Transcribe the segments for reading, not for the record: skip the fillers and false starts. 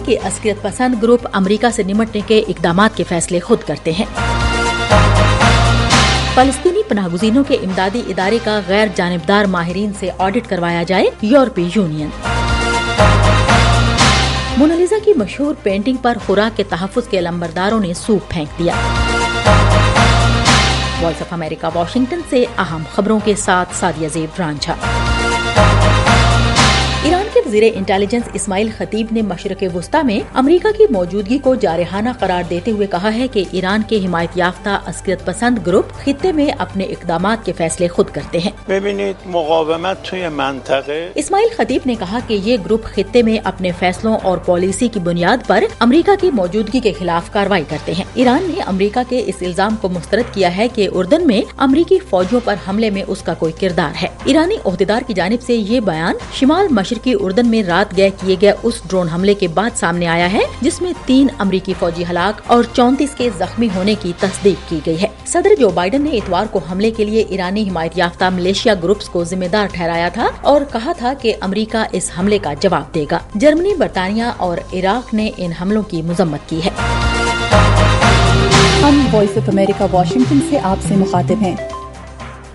کہ عسکریت پسند گروپ امریکہ سے نمٹنے کے اقدامات کے فیصلے خود کرتے ہیں۔ فلسطینی پناہ گزینوں کے امدادی ادارے کا غیر جانبدار ماہرین سے آڈٹ کروایا جائے، یورپی یونین۔ مونالیزا کی مشہور پینٹنگ پر خوراک کے تحفظ کے لمبرداروں نے سوپ پھینک دیا۔ وائس آف امریکہ واشنگٹن سے اہم خبروں کے ساتھ سعدیہ زیب رانجھا۔ ایران کے وزیر انٹیلیجنس اسماعیل خطیب نے مشرق وسطی میں امریکہ کی موجودگی کو جارحانہ قرار دیتے ہوئے کہا ہے کہ ایران کے حمایت یافتہ عسکریت پسند گروپ خطے میں اپنے اقدامات کے فیصلے خود کرتے ہیں۔ اسماعیل خطیب نے کہا کہ یہ گروپ خطے میں اپنے فیصلوں اور پالیسی کی بنیاد پر امریکہ کی موجودگی کے خلاف کارروائی کرتے ہیں۔ ایران نے امریکہ کے اس الزام کو مسترد کیا ہے کہ اردن میں امریکی فوجیوں پر حملے میں اس کا کوئی کردار ہے۔ ایرانی عہدیدار کی جانب سے یہ بیان شمال مشرقی اردن میں رات گئے کیے گئے اس ڈرون حملے کے بعد سامنے آیا ہے جس میں 3 امریکی فوجی ہلاک اور 34 کے زخمی ہونے کی تصدیق کی گئی ہے۔ صدر جو بائیڈن نے اتوار کو حملے کے لیے ایرانی حمایت یافتہ ملیشیا گروپس کو ذمہ دار ٹھہرایا تھا اور کہا تھا کہ امریکہ اس حملے کا جواب دے گا۔ جرمنی، برطانیہ اور عراق نے ان حملوں کی مذمت کی ہے۔ ہم وائس آف امریکہ واشنگٹن سے آپ سے مخاطب ہیں۔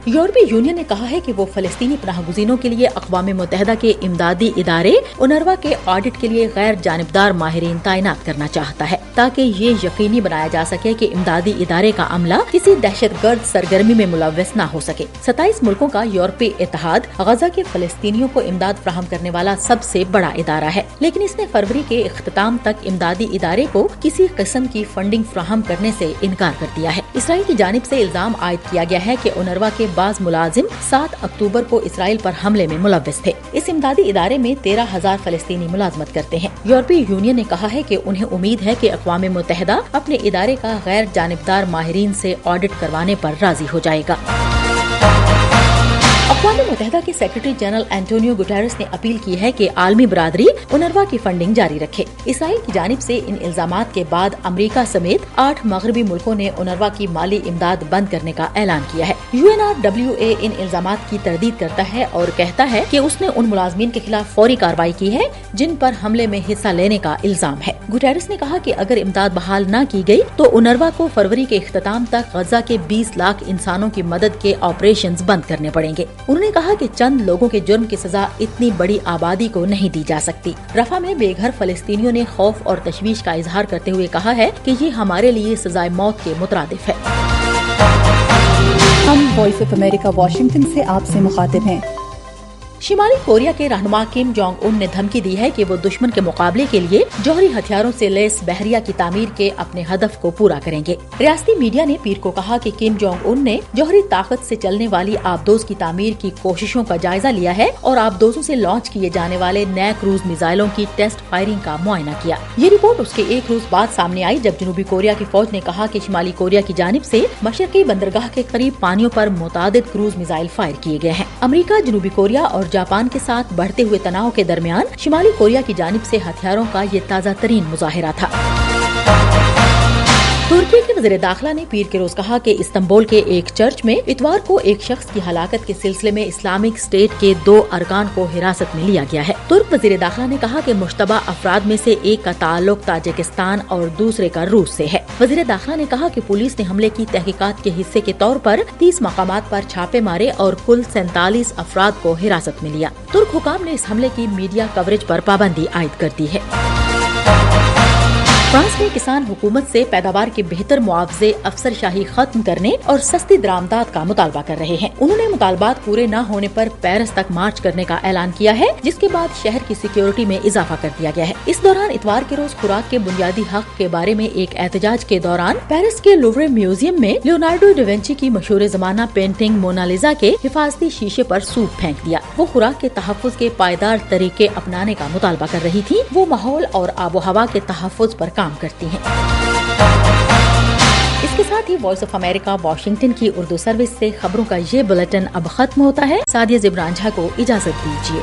یورپی یونین نے کہا ہے کہ وہ فلسطینی پناہ گزینوں کے لیے اقوام متحدہ کے امدادی ادارے اونروا کے آڈٹ کے لیے غیر جانبدار ماہرین تعینات کرنا چاہتا ہے تاکہ یہ یقینی بنایا جا سکے کہ امدادی ادارے کا عملہ کسی دہشت گرد سرگرمی میں ملوث نہ ہو سکے۔ 27 ملکوں کا یورپی اتحاد غزہ کے فلسطینیوں کو امداد فراہم کرنے والا سب سے بڑا ادارہ ہے، لیکن اس نے فروری کے اختتام تک امدادی ادارے کو کسی قسم کی فنڈنگ فراہم کرنے سے انکار کر دیا ہے۔ اسرائیل کی جانب سے الزام عائد کیا گیا ہے کہ اونروا کے بعض ملازم 7 اکتوبر کو اسرائیل پر حملے میں ملوث تھے۔ اس امدادی ادارے میں 13,000 فلسطینی ملازمت کرتے ہیں۔ یورپی یونین نے کہا ہے کہ انہیں امید ہے کہ اقوام متحدہ اپنے ادارے کا غیر جانبدار ماہرین سے آڈٹ کروانے پر راضی ہو جائے گا۔ اقوام متحدہ کے سیکرٹری جنرل اینٹونیو گوٹیرس نے اپیل کی ہے کہ عالمی برادری اونروا کی فنڈنگ جاری رکھے۔ اسرائیل کی جانب سے ان الزامات کے بعد امریکہ سمیت 8 مغربی ملکوں نے اونروا کی مالی امداد بند کرنے کا اعلان کیا ہے۔ UNRWA ان الزامات کی تردید کرتا ہے اور کہتا ہے کہ اس نے ان ملازمین کے خلاف فوری کارروائی کی ہے جن پر حملے میں حصہ لینے کا الزام ہے۔ گوٹیرس نے کہا کہ اگر امداد بحال نہ کی گئی تو اونروا کو فروری کے اختتام تک غزہ کے 20 لاکھ انسانوں کی مدد کے آپریشنز بند کرنے پڑیں گے۔ انہوں نے کہا کہ چند لوگوں کے جرم کی سزا اتنی بڑی آبادی کو نہیں دی جا سکتی۔ رفح میں بے گھر فلسطینیوں نے خوف اور تشویش کا اظہار کرتے ہوئے کہا ہے کہ یہ ہمارے لیے سزائے موت کے مترادف ہے۔ ہم وائس آف امریکہ واشنگٹن سے آپ سے مخاطب ہیں۔ شمالی کوریا کے رہنما کم جونگ ان نے دھمکی دی ہے کہ وہ دشمن کے مقابلے کے لیے جوہری ہتھیاروں سے لیس بحریہ کی تعمیر کے اپنے ہدف کو پورا کریں گے۔ ریاستی میڈیا نے پیر کو کہا کہ کم جونگ ان نے جوہری طاقت سے چلنے والی آبدوز کی تعمیر کی کوششوں کا جائزہ لیا ہے اور آبدوزوں سے لانچ کیے جانے والے نئے کروز میزائلوں کی ٹیسٹ فائرنگ کا معائنہ کیا۔ یہ رپورٹ اس کے ایک روز بعد سامنے آئی جب جنوبی کوریا کی فوج نے کہا کہ شمالی کوریا کی جانب سے مشرقی بندرگاہ کے قریب پانیوں پر متعدد کروز میزائل فائر کیے گئے ہیں۔ امریکہ، جنوبی کوریا اور جاپان کے ساتھ بڑھتے ہوئے تناؤ کے درمیان شمالی کوریا کی جانب سے ہتھیاروں کا یہ تازہ ترین مظاہرہ تھا۔ ترکی کے وزیر داخلہ نے پیر کے روز کہا کہ استنبول کے ایک چرچ میں اتوار کو ایک شخص کی ہلاکت کے سلسلے میں اسلامک اسٹیٹ کے 2 ارکان کو حراست میں لیا گیا ہے۔ ترک وزیر داخلہ نے کہا کہ مشتبہ افراد میں سے ایک کا تعلق تاجکستان اور دوسرے کا روس سے ہے۔ وزیر داخلہ نے کہا کہ پولیس نے حملے کی تحقیقات کے حصے کے طور پر 30 مقامات پر چھاپے مارے اور کل 47 افراد کو حراست میں لیا۔ ترک حکام نے اس حملے کی میڈیا کوریج پر پابندی عائد کر دی ہے۔ فرانس میں کسان حکومت سے پیداوار کے بہتر معاوضے، افسر شاہی ختم کرنے اور سستی درآمدات کا مطالبہ کر رہے ہیں۔ انہوں نے مطالبات پورے نہ ہونے پر پیرس تک مارچ کرنے کا اعلان کیا ہے، جس کے بعد شہر کی سیکیورٹی میں اضافہ کر دیا گیا ہے۔ اس دوران اتوار کے روز خوراک کے بنیادی حق کے بارے میں ایک احتجاج کے دوران پیرس کے لوورے میوزیم میں لیونارڈو ڈاونچی کی مشہور زمانہ پینٹنگ مونالیزا کے حفاظتی شیشے پر سوپ پھینک دیا۔ وہ خوراک کے تحفظ کے پائیدار طریقے اپنانے کا مطالبہ کر رہی تھی۔ وہ ماحول اور آب و ہوا کے تحفظ پر کام کرتی ہیں۔ اس کے ساتھ ہی وائس آف امریکہ واشنگٹن کی اردو سروس سے خبروں کا یہ بلیٹن اب ختم ہوتا ہے۔ سعدیہ زیب رانجھا کو اجازت دیجیے۔